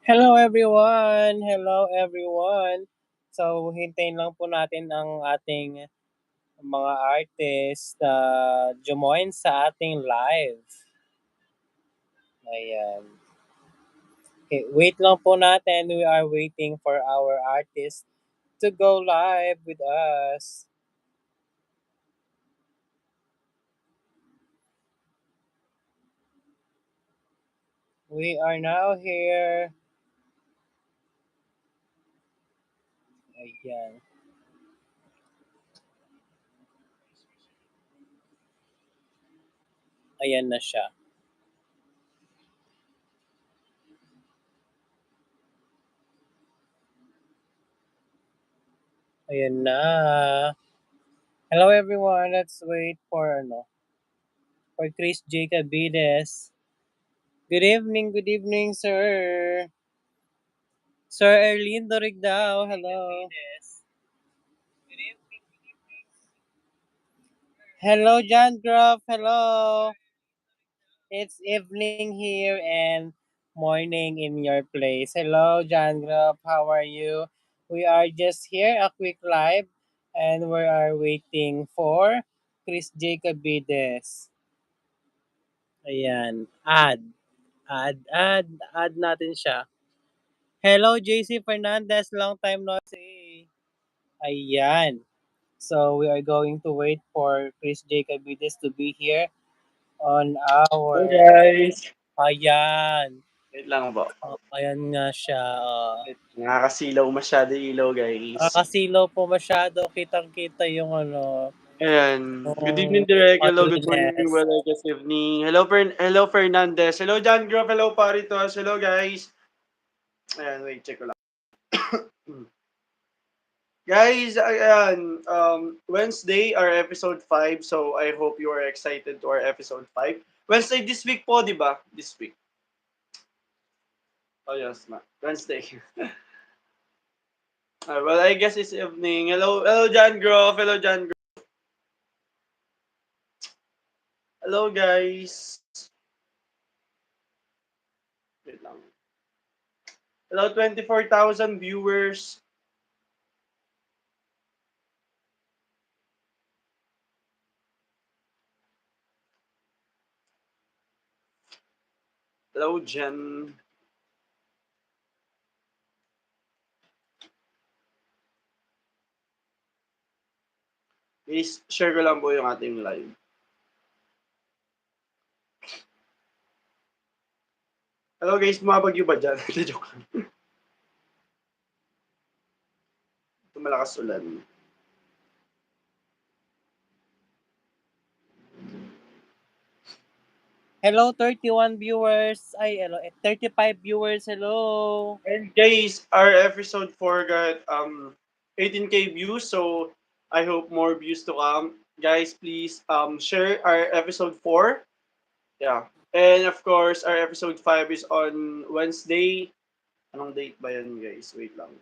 Hello everyone! Hello everyone! So, hintayin lang po natin ang ating mga artist na join sa ating live. Ayan. Okay, wait lang po natin. We are waiting for our artist to go live with us. We are now here. Ayan. Ayan na siya. Ayan na. Hello everyone. Let's wait for Chris Jacobides. Good evening, sir. Sir Erlindo Rigdao, hello. Hello, John Groff, hello. It's evening here and morning in your place. Hello, John Groff, how are you? We are just here, a quick live, and we are waiting for Chris Jacobides. Ayan, add natin siya. Hello, JC Fernandez, long time no see. Ayan. So we are going to wait for Chris Jacobides to be here on Hey our guys! ayan. Wait lang po. Ayan nga siya. Nakakasilaw masyado yung ilaw guys. Nakakasilaw po masyado. Kitang-kita yung Ayan. Good evening yung Direk. Hello, good morning, ugliness. well, good evening. Hello Fernandez. Hello John Groff. Hello Paritos. Hello guys. Ayan, wait, check ko lang. Guys, ayan, Wednesday our episode 5. So I hope you are excited to our episode 5. Wednesday this week po, di ba? This week. Oh yes, Wednesday. Well, I guess it's evening. Hello John Groff. Hello John Groff. Hello guys. Wait lang. Hello 24,000 viewers. Hello Jen. Guys, share ko lang po yung ating live. Hello guys, bumabagyo ba dyan? Joke lang. Ito malakas ulan. Hello, 31 viewers. Ay, hello, 35 viewers. Hello. And guys, our episode 4 got 18k views, so I hope more views to come. Guys, please share our episode 4. Yeah. And of course, our episode 5 is on Wednesday. Anong date ba yan, guys? Wait lang.